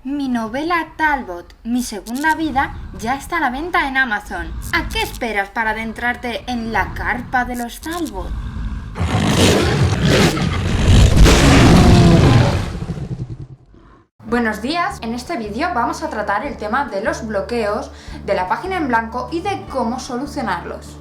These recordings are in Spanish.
Mi novela Talbot, mi segunda vida, ya está a la venta en Amazon. ¿A qué esperas para adentrarte en la carpa de los Talbot? Buenos días, en este vídeo vamos a tratar el tema de los bloqueos, de la página en blanco y de cómo solucionarlos.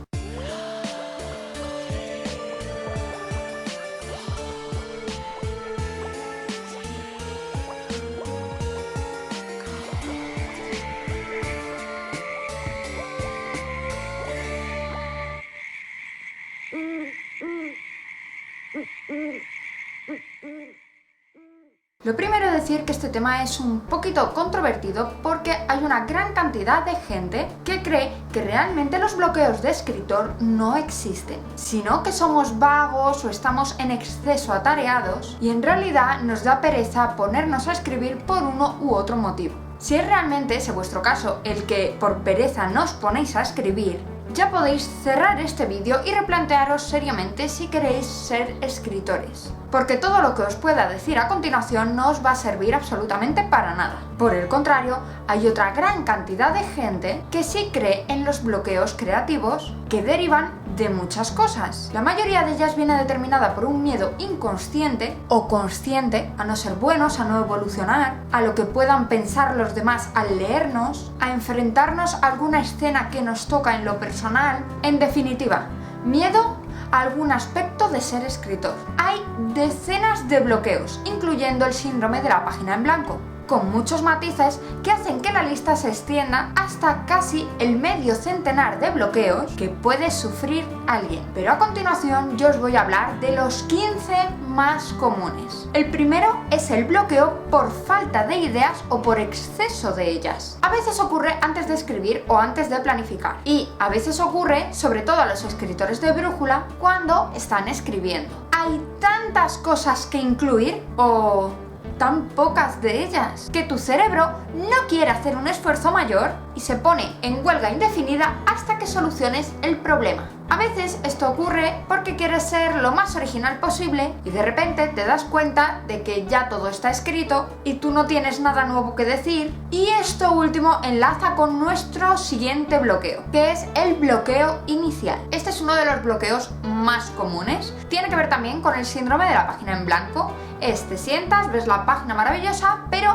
Lo primero es decir que este tema es un poquito controvertido porque hay una gran cantidad de gente que cree que realmente los bloqueos de escritor no existen, sino que somos vagos o estamos en exceso atareados y en realidad nos da pereza ponernos a escribir por uno u otro motivo. Si es realmente ese vuestro caso, el que por pereza no os ponéis a escribir, ya podéis cerrar este vídeo y replantearos seriamente si queréis ser escritores, porque todo lo que os pueda decir a continuación no os va a servir absolutamente para nada. Por el contrario, hay otra gran cantidad de gente que sí cree en los bloqueos creativos que derivan de muchas cosas. La mayoría de ellas viene determinada por un miedo inconsciente o consciente a no ser buenos, a no evolucionar, a lo que puedan pensar los demás al leernos, a enfrentarnos a alguna escena que nos toca en lo personal. En definitiva, miedo a algún aspecto de ser escritor. Hay decenas de bloqueos, incluyendo el síndrome de la página en blanco, con muchos matices que hacen que la lista se extienda hasta casi el medio centenar de bloqueos que puede sufrir alguien. Pero a continuación yo os voy a hablar de los 15 más comunes. El primero es el bloqueo por falta de ideas o por exceso de ellas. A veces ocurre antes de escribir o antes de planificar, y a veces ocurre, sobre todo a los escritores de brújula, cuando están escribiendo. Hay tantas cosas que incluir o tan pocas de ellas que tu cerebro no quiere hacer un esfuerzo mayor y se pone en huelga indefinida hasta que soluciones el problema. A veces esto ocurre porque quieres ser lo más original posible y de repente te das cuenta de que ya todo está escrito y tú no tienes nada nuevo que decir, y esto último enlaza con nuestro siguiente bloqueo, que es el bloqueo inicial. Este es uno de los bloqueos más comunes. Tiene que ver también con el síndrome de la página en blanco. Te sientas, ves la página maravillosa, pero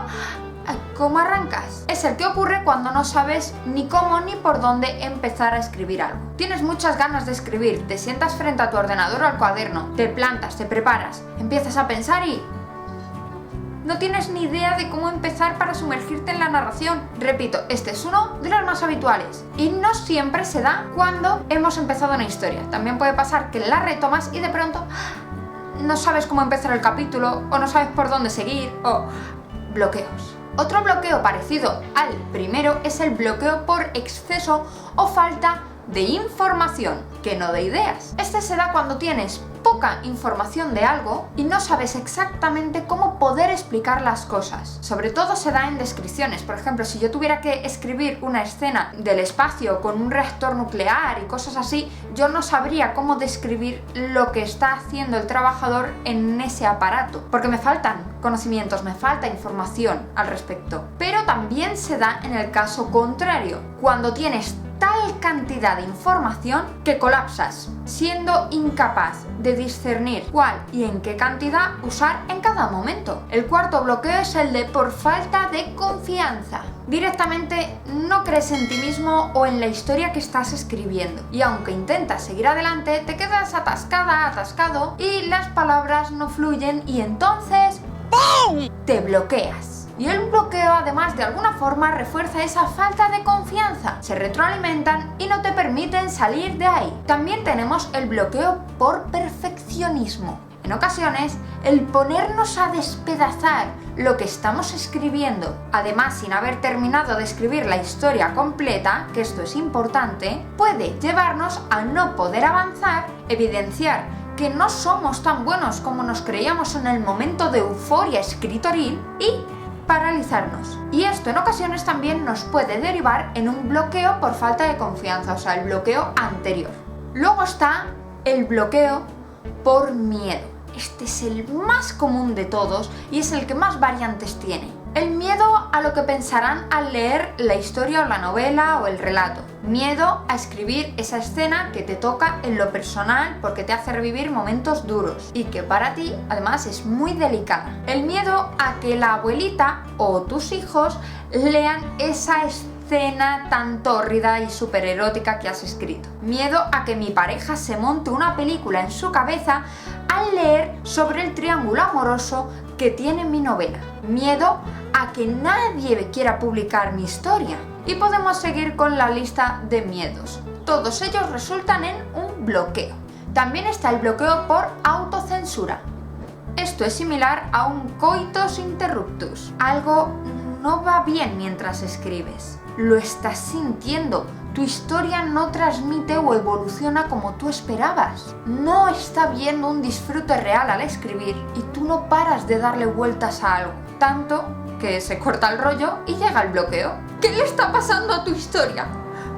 ¿cómo arrancas? Es el que ocurre cuando no sabes ni cómo ni por dónde empezar a escribir algo. Tienes muchas ganas de escribir, te sientas frente a tu ordenador o al cuaderno, te plantas, te preparas, empiezas a pensar y no tienes ni idea de cómo empezar para sumergirte en la narración. Repito, este es uno de los más habituales y no siempre se da cuando hemos empezado una historia. También puede pasar que la retomas y de pronto no sabes cómo empezar el capítulo o no sabes por dónde seguir o bloqueos. Otro bloqueo parecido al primero es el bloqueo por exceso o falta de información, que no de ideas. Este se da cuando tienes poca información de algo y no sabes exactamente cómo poder explicar las cosas. Sobre todo se da en descripciones. Por ejemplo, si yo tuviera que escribir una escena del espacio con un reactor nuclear y cosas así, yo no sabría cómo describir lo que está haciendo el trabajador en ese aparato, porque me faltan conocimientos, me falta información al respecto. Pero también se da en el caso contrario, cuando tienes tal cantidad de información que colapsas, siendo incapaz de discernir cuál y en qué cantidad usar en cada momento. El cuarto bloqueo es el de por falta de confianza. Directamente no crees en ti mismo o en la historia que estás escribiendo, y aunque intentas seguir adelante, te quedas atascado y las palabras no fluyen y entonces ¡pum!, te bloqueas. Y el bloqueo, además, de alguna forma refuerza esa falta de confianza. Se retroalimentan y no te permiten salir de ahí. También tenemos el bloqueo por perfeccionismo. En ocasiones, el ponernos a despedazar lo que estamos escribiendo, además sin haber terminado de escribir la historia completa, que esto es importante, puede llevarnos a no poder avanzar, evidenciar que no somos tan buenos como nos creíamos en el momento de euforia escritoril y paralizarnos. Y esto en ocasiones también nos puede derivar en un bloqueo por falta de confianza, o sea, el bloqueo anterior. Luego está el bloqueo por miedo. Este es el más común de todos y es el que más variantes tiene. El miedo a lo que pensarán al leer la historia o la novela o el relato. Miedo a escribir esa escena que te toca en lo personal porque te hace revivir momentos duros y que para ti además es muy delicada. El miedo a que la abuelita o tus hijos lean esa escena tan tórrida y súper erótica que has escrito. Miedo a que mi pareja se monte una película en su cabeza al leer sobre el triángulo amoroso que tiene mi novela. Miedo a que nadie quiera publicar mi historia. Y podemos seguir con la lista de miedos. Todos ellos resultan en un bloqueo. También está el bloqueo por autocensura. Esto es similar a un coitus interruptus. Algo no va bien mientras escribes. Lo estás sintiendo. Tu historia no transmite o evoluciona como tú esperabas. No está viendo un disfrute real al escribir y tú no paras de darle vueltas a algo. Tanto que se corta el rollo y llega el bloqueo. ¿Qué le está pasando a tu historia?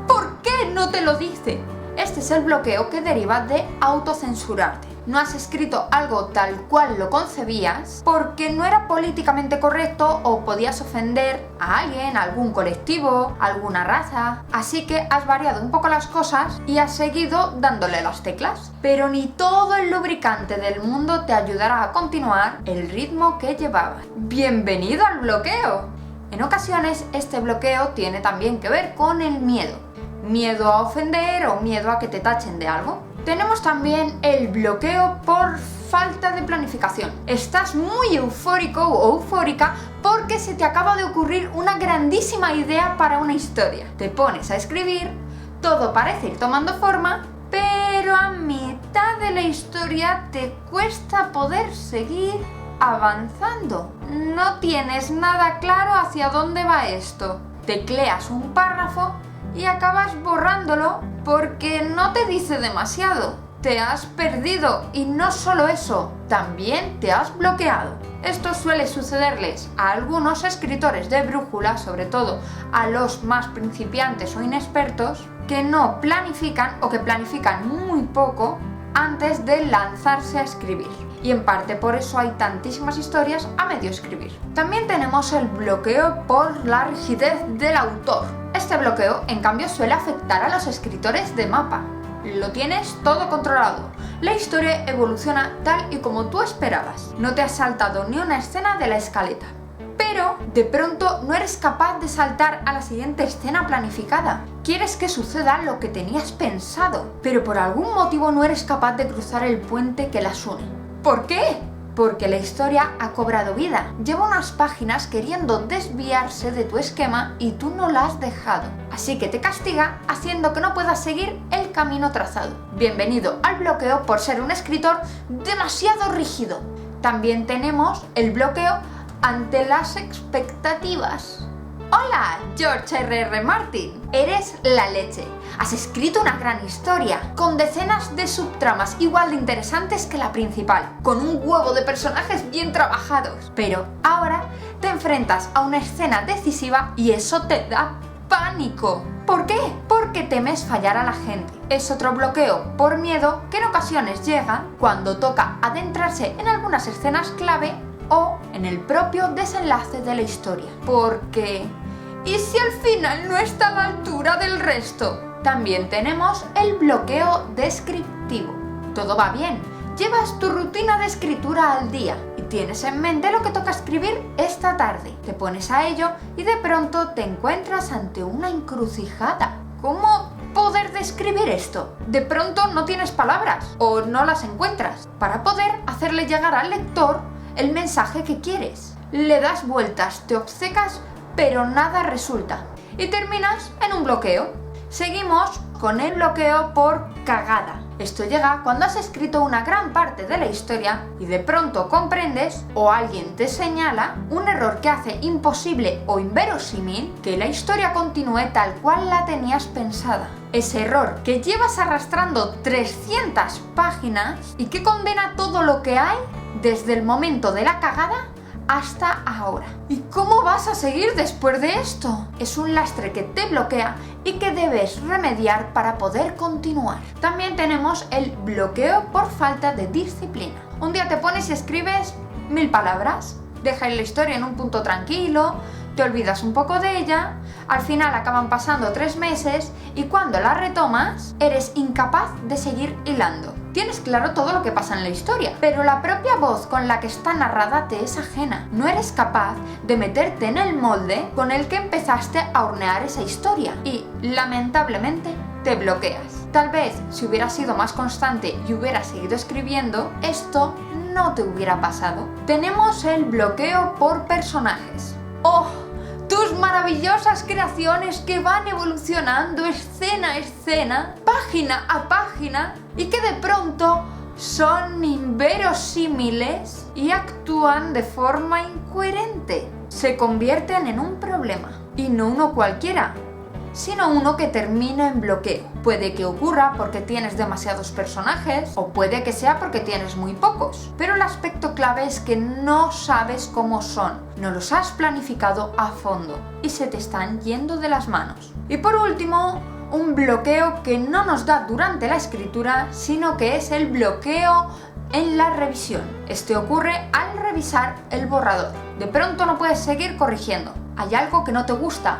¿Por qué no te lo dice? Este es el bloqueo que deriva de autocensurarte. No has escrito algo tal cual lo concebías porque no era políticamente correcto o podías ofender a alguien, a algún colectivo, a alguna raza. Así que has variado un poco las cosas y has seguido dándole las teclas. Pero ni todo el lubricante del mundo te ayudará a continuar el ritmo que llevabas. ¡Bienvenido al bloqueo! En ocasiones este bloqueo tiene también que ver con el miedo. Miedo a ofender o miedo a que te tachen de algo. Tenemos también el bloqueo por falta de planificación. Estás muy eufórico o eufórica porque se te acaba de ocurrir una grandísima idea para una historia. Te pones a escribir, todo parece ir tomando forma, pero a mitad de la historia te cuesta poder seguir avanzando. No tienes nada claro hacia dónde va esto. Tecleas un párrafo y acabas borrándolo porque no te dice demasiado. Te has perdido y no solo eso, también te has bloqueado. Esto suele sucederles a algunos escritores de brújula, sobre todo a los más principiantes o inexpertos, que no planifican o que planifican muy poco antes de lanzarse a escribir. Y en parte por eso hay tantísimas historias a medio escribir. También tenemos el bloqueo por la rigidez del autor. Este bloqueo, en cambio, suele afectar a los escritores de mapa. Lo tienes todo controlado. La historia evoluciona tal y como tú esperabas. No te has saltado ni una escena de la escaleta. Pero, de pronto, no eres capaz de saltar a la siguiente escena planificada. Quieres que suceda lo que tenías pensado, pero por algún motivo no eres capaz de cruzar el puente que las une. ¿Por qué? Porque la historia ha cobrado vida. Lleva unas páginas queriendo desviarse de tu esquema y tú no la has dejado. Así que te castiga haciendo que no puedas seguir el camino trazado. Bienvenido al bloqueo por ser un escritor demasiado rígido. También tenemos el bloqueo ante las expectativas. Hola, George R.R. Martin. Eres la leche. Has escrito una gran historia, con decenas de subtramas igual de interesantes que la principal, con un huevo de personajes bien trabajados. Pero ahora te enfrentas a una escena decisiva y eso te da pánico. ¿Por qué? Porque temes fallar a la gente. Es otro bloqueo por miedo que en ocasiones llega cuando toca adentrarse en algunas escenas clave o en el propio desenlace de la historia. Porque ¿y si al final no está a la altura del resto? También tenemos el bloqueo descriptivo. Todo va bien, llevas tu rutina de escritura al día y tienes en mente lo que toca escribir esta tarde. Te pones a ello y de pronto te encuentras ante una encrucijada. ¿Cómo poder describir esto? De pronto no tienes palabras o no las encuentras para poder hacerle llegar al lector el mensaje que quieres. Le das vueltas, te obcecas, pero nada resulta y terminas en un bloqueo. Seguimos con el bloqueo por cagada. Esto llega cuando has escrito una gran parte de la historia y de pronto comprendes o alguien te señala un error que hace imposible o inverosímil que la historia continúe tal cual la tenías pensada. Ese error que llevas arrastrando 300 páginas y que condena todo lo que hay desde el momento de la cagada hasta ahora. ¿Y cómo vas a seguir después de esto? Es un lastre que te bloquea y que debes remediar para poder continuar. También tenemos el bloqueo por falta de disciplina. Un día te pones y escribes 1000 palabras dejáis la historia en un punto tranquilo, te olvidas un poco de ella, al final acaban pasando 3 meses y cuando la retomas eres incapaz de seguir hilando. Tienes claro todo lo que pasa en la historia, pero la propia voz con la que está narrada te es ajena. No eres capaz de meterte en el molde con el que empezaste a hornear esa historia y, lamentablemente, te bloqueas. Tal vez si hubieras sido más constante y hubieras seguido escribiendo, esto no te hubiera pasado. Tenemos el bloqueo por personajes. ¡Oh! Tus maravillosas creaciones que van evolucionando escena a escena, página a página, y que de pronto son inverosímiles y actúan de forma incoherente. Se convierten en un problema, y no uno cualquiera, sino uno que termina en bloqueo. Puede que ocurra porque tienes demasiados personajes o puede que sea porque tienes muy pocos, pero el aspecto clave es que no sabes cómo son, no los has planificado a fondo y se te están yendo de las manos. Y por último, un bloqueo que no nos da durante la escritura, sino que es el bloqueo en la revisión. Este ocurre al revisar el borrador. De pronto no puedes seguir corrigiendo. Hay algo que no te gusta.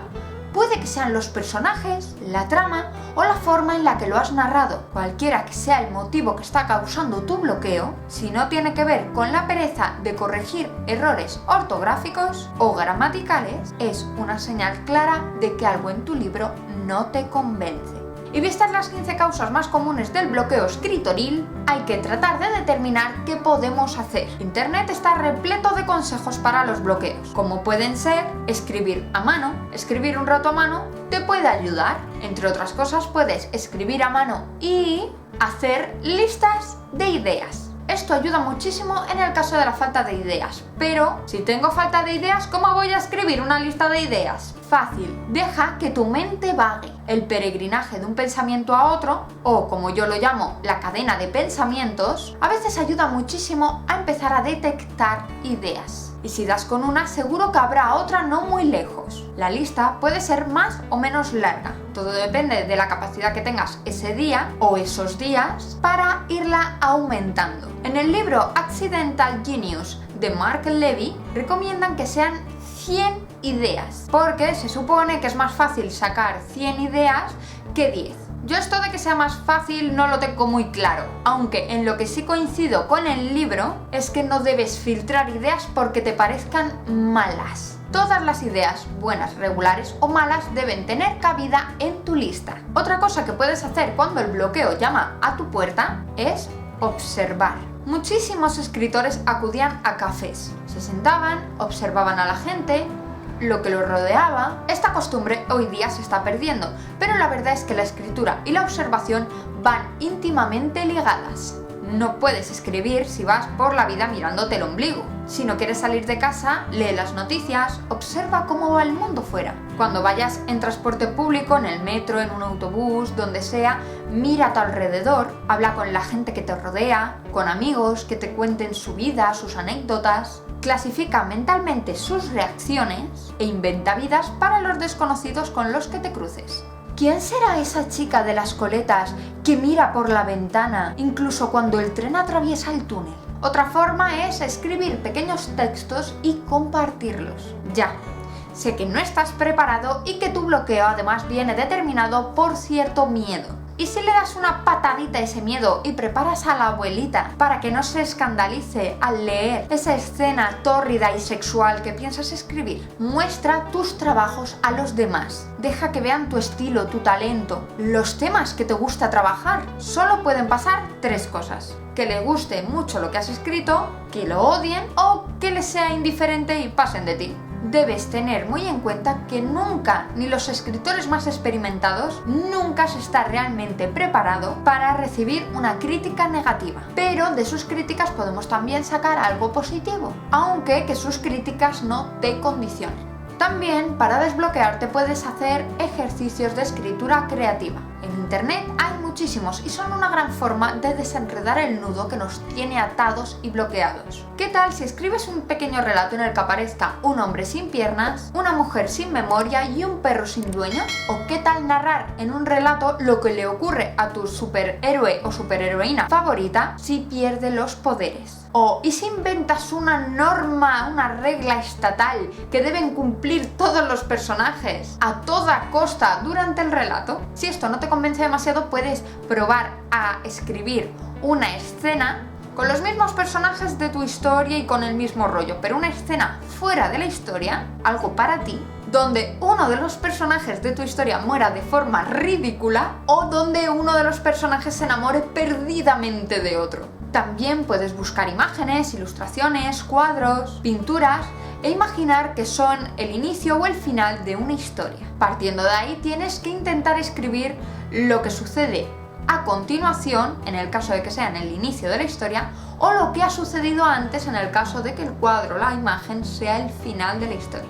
Puede que sean los personajes, la trama o la forma en la que lo has narrado. Cualquiera que sea el motivo que está causando tu bloqueo, si no tiene que ver con la pereza de corregir errores ortográficos o gramaticales, es una señal clara de que algo en tu libro no te convence. Y vistas las 15 causas más comunes del bloqueo escritoril, hay que tratar de determinar qué podemos hacer. Internet está repleto de consejos para los bloqueos, como pueden ser escribir a mano. Escribir un rato a mano te puede ayudar. Entre otras cosas, puedes escribir a mano y hacer listas de ideas. Esto ayuda muchísimo en el caso de la falta de ideas, pero si tengo falta de ideas, ¿cómo voy a escribir una lista de ideas? Fácil, deja que tu mente vague. El peregrinaje de un pensamiento a otro, o como yo lo llamo, la cadena de pensamientos, a veces ayuda muchísimo a empezar a detectar ideas. Y si das con una, seguro que habrá otra no muy lejos. La lista puede ser más o menos larga. Todo depende de la capacidad que tengas ese día o esos días para irla aumentando. En el libro Accidental Genius de Mark Levy recomiendan que sean 100 ideas, porque se supone que es más fácil sacar 100 ideas que 10. Yo esto de que sea más fácil no lo tengo muy claro, aunque en lo que sí coincido con el libro es que no debes filtrar ideas porque te parezcan malas. Todas las ideas, buenas, regulares o malas, deben tener cabida en tu lista. Otra cosa que puedes hacer cuando el bloqueo llama a tu puerta es observar. Muchísimos escritores acudían a cafés, se sentaban, observaban a la gente, lo que los rodeaba. Esta costumbre hoy día se está perdiendo, pero la verdad es que la escritura y la observación van íntimamente ligadas. No puedes escribir si vas por la vida mirándote el ombligo. Si no quieres salir de casa, lee las noticias, observa cómo va el mundo fuera. Cuando vayas en transporte público, en el metro, en un autobús, donde sea, mira a tu alrededor, habla con la gente que te rodea, con amigos que te cuenten su vida, sus anécdotas. Clasifica mentalmente sus reacciones e inventa vidas para los desconocidos con los que te cruces. ¿Quién será esa chica de las coletas que mira por la ventana incluso cuando el tren atraviesa el túnel? Otra forma es escribir pequeños textos y compartirlos. Ya, sé que no estás preparado y que tu bloqueo además viene determinado por cierto miedo. ¿Y si le das una patadita a ese miedo y preparas a la abuelita para que no se escandalice al leer esa escena tórrida y sexual que piensas escribir? Muestra tus trabajos a los demás. Deja que vean tu estilo, tu talento, los temas que te gusta trabajar. Solo pueden pasar 3 cosas: que les guste mucho lo que has escrito, que lo odien o que les sea indiferente y pasen de ti. Debes tener muy en cuenta que nunca, ni los escritores más experimentados, nunca se está realmente preparado para recibir una crítica negativa. Pero de sus críticas podemos también sacar algo positivo, aunque que sus críticas no te condicionen. También para desbloquearte puedes hacer ejercicios de escritura creativa. En internet hay muchísimos y son una gran forma de desenredar el nudo que nos tiene atados y bloqueados. ¿Qué tal si escribes un pequeño relato en el que aparezca un hombre sin piernas, una mujer sin memoria y un perro sin dueño? ¿O qué tal narrar en un relato lo que le ocurre a tu superhéroe o superheroína favorita si pierde los poderes? ¿Y si inventas una norma, una regla estatal que deben cumplir todos los personajes a toda costa durante el relato? Si esto no te convence demasiado, puedes probar a escribir una escena con los mismos personajes de tu historia y con el mismo rollo, pero una escena fuera de la historia, algo para ti, donde uno de los personajes de tu historia muera de forma ridícula o donde uno de los personajes se enamore perdidamente de otro. También puedes buscar imágenes, ilustraciones, cuadros, pinturas e imaginar que son el inicio o el final de una historia. Partiendo de ahí tienes que intentar escribir lo que sucede a continuación, en el caso de que sea en el inicio de la historia, o lo que ha sucedido antes en el caso de que el cuadro o la imagen sea el final de la historia.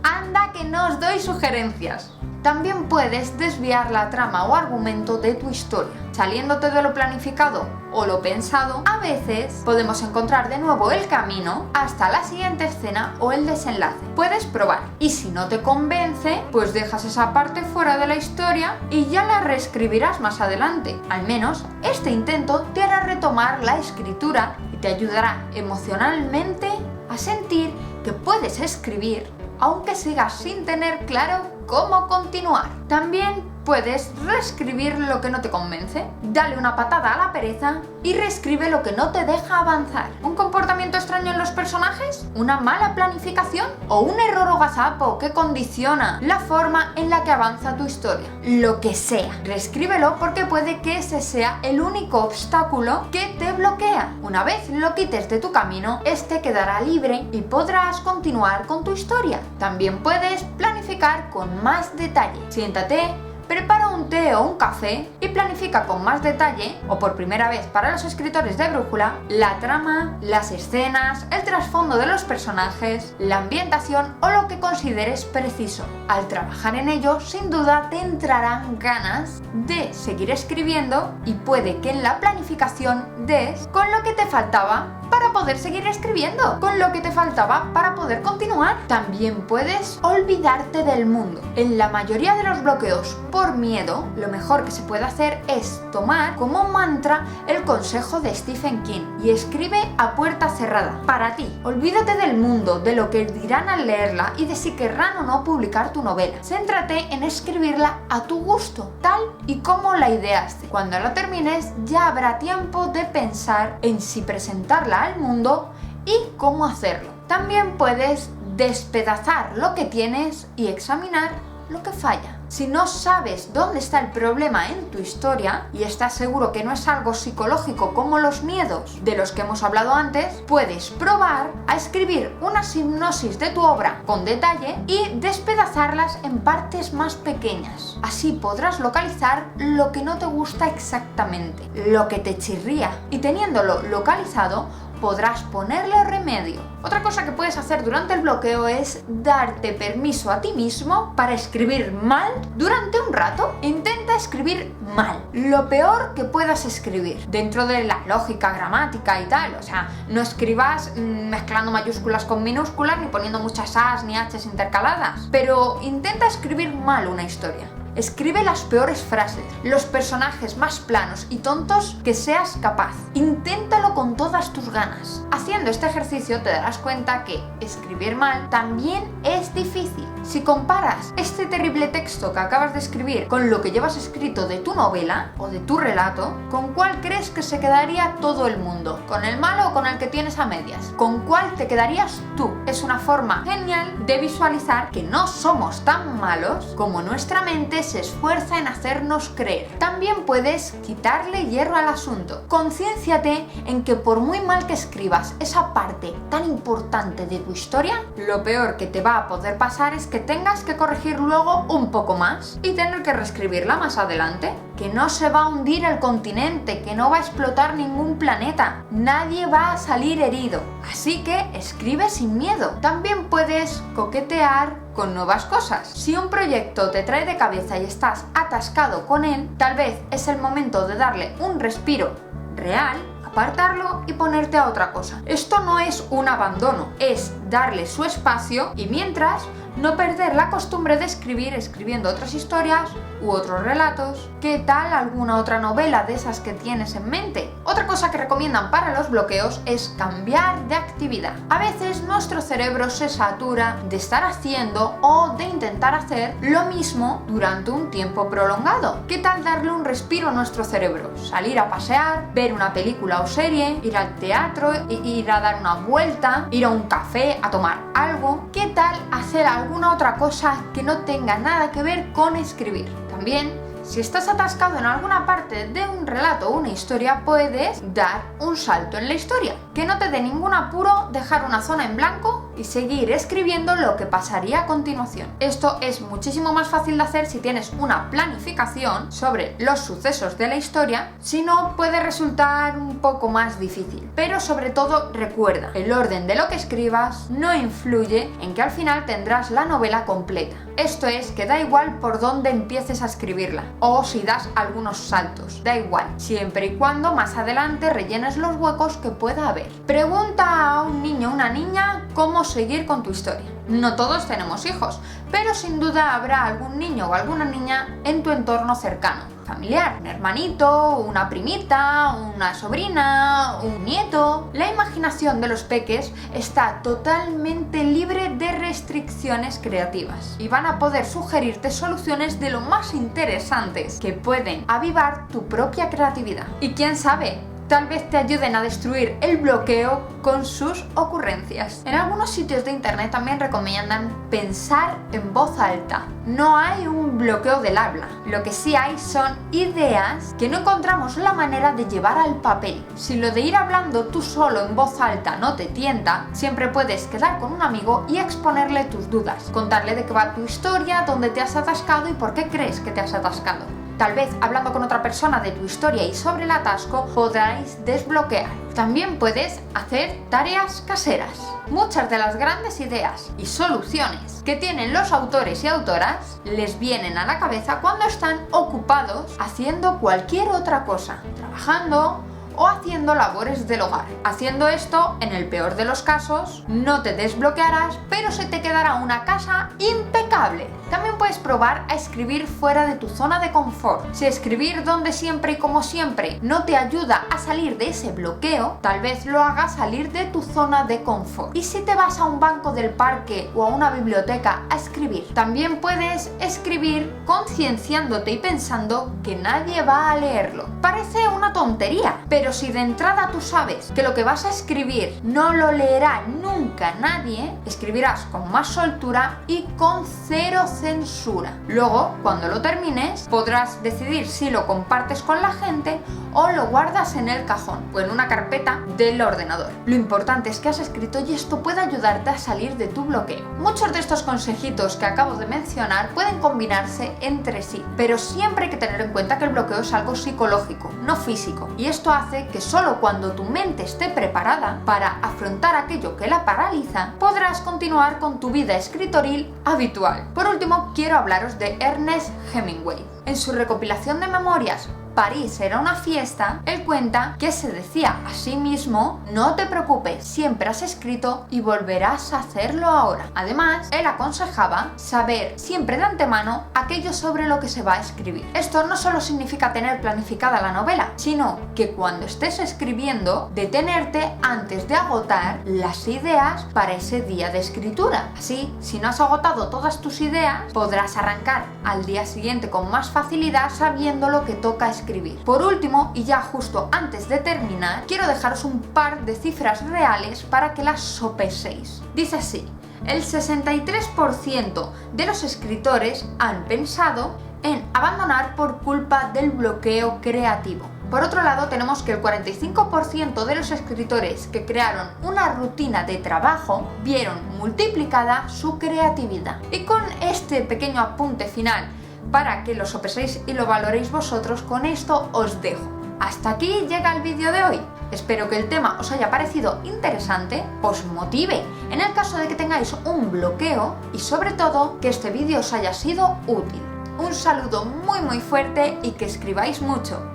¡Anda que no os doy sugerencias! También puedes desviar la trama o argumento de tu historia. Saliéndote de lo planificado o lo pensado, a veces podemos encontrar de nuevo el camino hasta la siguiente escena o el desenlace. Puedes probar y si no te convence, pues dejas esa parte fuera de la historia y ya la reescribirás más adelante. Al menos este intento te hará retomar la escritura y te ayudará emocionalmente a sentir que puedes escribir aunque sigas sin tener claro cómo continuar. También puedes reescribir lo que no te convence, dale una patada a la pereza y reescribe lo que no te deja avanzar. ¿Un comportamiento extraño en los personajes? ¿Una mala planificación? ¿O un error o gazapo que condiciona la forma en la que avanza tu historia? Lo que sea, reescríbelo porque puede que ese sea el único obstáculo que te bloquea. Una vez lo quites de tu camino, este quedará libre y podrás continuar con tu historia. También puedes planificar con más detalle. Siéntate, prepara un té o un café y planifica con más detalle, o por primera vez para los escritores de brújula, la trama, las escenas, el trasfondo de los personajes, la ambientación o lo que consideres preciso. Al trabajar en ello, sin duda te entrarán ganas de seguir escribiendo y puede que en la planificación des con lo que te faltaba para poder seguir escribiendo, con lo que te faltaba para poder continuar. También puedes olvidarte del mundo. En la mayoría de los bloqueos por miedo, lo mejor que se puede hacer es tomar como mantra el consejo de Stephen King y escribe a puerta cerrada. Para ti, olvídate del mundo, de lo que dirán al leerla y de si querrán o no publicar tu novela. Céntrate en escribirla a tu gusto, tal y como la ideaste. Cuando la termines, ya habrá tiempo de pensar en si presentarla al mundo y cómo hacerlo. También puedes despedazar lo que tienes y examinar lo que falla. Si no sabes dónde está el problema en tu historia y estás seguro que no es algo psicológico como los miedos de los que hemos hablado antes, puedes probar a escribir una sinopsis de tu obra con detalle y despedazarlas en partes más pequeñas. Así podrás localizar lo que no te gusta exactamente, lo que te chirría, y teniéndolo localizado, podrás ponerle remedio. Otra cosa que puedes hacer durante el bloqueo es darte permiso a ti mismo para escribir mal durante un rato. Intenta escribir mal, lo peor que puedas escribir, dentro de la lógica, gramática y tal. O sea, no escribas mezclando mayúsculas con minúsculas ni poniendo muchas A's ni H's intercaladas, pero intenta escribir mal una historia. Escribe las peores frases, los personajes más planos y tontos que seas capaz. Inténtalo con todas tus ganas. Haciendo este ejercicio te darás cuenta que escribir mal también es difícil. Si comparas este terrible texto que acabas de escribir con lo que llevas escrito de tu novela o de tu relato, ¿con cuál crees que se quedaría todo el mundo? ¿Con el malo o con el que tienes a medias? ¿Con cuál te quedarías tú? Es una forma genial de visualizar que no somos tan malos como nuestra mente se esfuerza en hacernos creer. También puedes quitarle hierro al asunto. Conciénciate en que por muy mal que escribas esa parte tan importante de tu historia, lo peor que te va a poder pasar es que tengas que corregir luego un poco más y tener que reescribirla más adelante. Que no se va a hundir el continente, que no va a explotar ningún planeta, nadie va a salir herido. Así que escribe sin miedo. También puedes coquetear con nuevas cosas. Si un proyecto te trae de cabeza y estás atascado con él, tal vez es el momento de darle un respiro real, apartarlo y ponerte a otra cosa. Esto no es un abandono, es darle su espacio y mientras no perder la costumbre de escribir escribiendo otras historias u otros relatos. ¿Qué tal alguna otra novela de esas que tienes en mente? Otra cosa que recomiendan para los bloqueos es cambiar de actividad. A veces nuestro cerebro se satura de estar haciendo o de intentar hacer lo mismo durante un tiempo prolongado. ¿Qué tal darle un respiro a nuestro cerebro? Salir a pasear, ver una película o serie, ir al teatro, ir a dar una vuelta, ir a un café a tomar algo. ¿Qué tal hacer alguna otra cosa que no tenga nada que ver con escribir? También, si estás atascado en alguna parte de un relato o una historia, puedes dar un salto en la historia. Que no te dé ningún apuro dejar una zona en blanco y seguir escribiendo lo que pasaría a continuación. Esto es muchísimo más fácil de hacer si tienes una planificación sobre los sucesos de la historia, si no puede resultar un poco más difícil. Pero sobre todo recuerda, el orden de lo que escribas no influye en que al final tendrás la novela completa. Esto es que da igual por dónde empieces a escribirla o si das algunos saltos, da igual, siempre y cuando más adelante rellenes los huecos que pueda haber. Pregunta a un niño o una niña cómo seguir con tu historia. No todos tenemos hijos, pero sin duda habrá algún niño o alguna niña en tu entorno cercano, familiar, un hermanito, una primita, una sobrina, un nieto. La imaginación de los peques está totalmente libre de restricciones creativas y van a poder sugerirte soluciones de lo más interesantes que pueden avivar tu propia creatividad. Y quién sabe, tal vez te ayuden a destruir el bloqueo con sus ocurrencias. En algunos sitios de internet también recomiendan pensar en voz alta. No hay un bloqueo del habla, lo que sí hay son ideas que no encontramos la manera de llevar al papel. Si lo de ir hablando tú solo en voz alta no te tienta, siempre puedes quedar con un amigo y exponerle tus dudas, contarle de qué va tu historia, dónde te has atascado y por qué crees que te has atascado. Tal vez hablando con otra persona de tu historia y sobre el atasco podráis desbloquear. También puedes hacer tareas caseras. Muchas de las grandes ideas y soluciones que tienen los autores y autoras les vienen a la cabeza cuando están ocupados haciendo cualquier otra cosa, trabajando o haciendo labores del hogar. Haciendo esto, en el peor de los casos, no te desbloquearás, pero se te quedará una casa impecable. También puedes probar a escribir fuera de tu zona de confort. Si escribir donde siempre y como siempre no te ayuda a salir de ese bloqueo, tal vez lo haga salir de tu zona de confort. Y si te vas a un banco del parque o a una biblioteca a escribir, también puedes escribir concienciándote y pensando que nadie va a leerlo. Parece una tontería, pero si de entrada tú sabes que lo que vas a escribir no lo leerá nunca nadie, escribirás con más soltura y con cero censura. Luego, cuando lo termines, podrás decidir si lo compartes con la gente o lo guardas en el cajón o en una carpeta del ordenador. Lo importante es que has escrito y esto puede ayudarte a salir de tu bloqueo. Muchos de estos consejitos que acabo de mencionar pueden combinarse entre sí, pero siempre hay que tener en cuenta que el bloqueo es algo psicológico, no físico, y esto hace que solo cuando tu mente esté preparada para afrontar aquello que la paraliza, podrás continuar con tu vida escritoril habitual. Por último, quiero hablaros de Ernest Hemingway. En su recopilación de memorias París era una fiesta, él cuenta que se decía a sí mismo: no te preocupes, siempre has escrito y volverás a hacerlo ahora. Además, él aconsejaba saber siempre de antemano aquello sobre lo que se va a escribir. Esto no solo significa tener planificada la novela, sino que cuando estés escribiendo, detenerte antes de agotar las ideas para ese día de escritura. Así, si no has agotado todas tus ideas, podrás arrancar al día siguiente con más facilidad sabiendo lo que toca escribir. Por último, y ya justo antes de terminar, quiero dejaros un par de cifras reales para que las sopeséis. Dice así: el 63% de los escritores han pensado en abandonar por culpa del bloqueo creativo. Por otro lado, tenemos que el 45% de los escritores que crearon una rutina de trabajo vieron multiplicada su creatividad. Y con este pequeño apunte final, para que lo sopeséis y lo valoréis vosotros, con esto os dejo. Hasta aquí llega el vídeo de hoy. Espero que el tema os haya parecido interesante, os motive en el caso de que tengáis un bloqueo y sobre todo que este vídeo os haya sido útil. Un saludo muy fuerte y que escribáis mucho.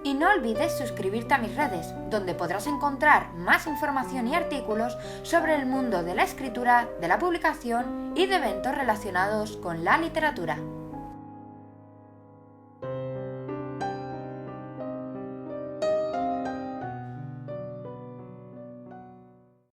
Y no olvides suscribirte a mis redes, donde podrás encontrar más información y artículos sobre el mundo de la escritura, de la publicación y de eventos relacionados con la literatura.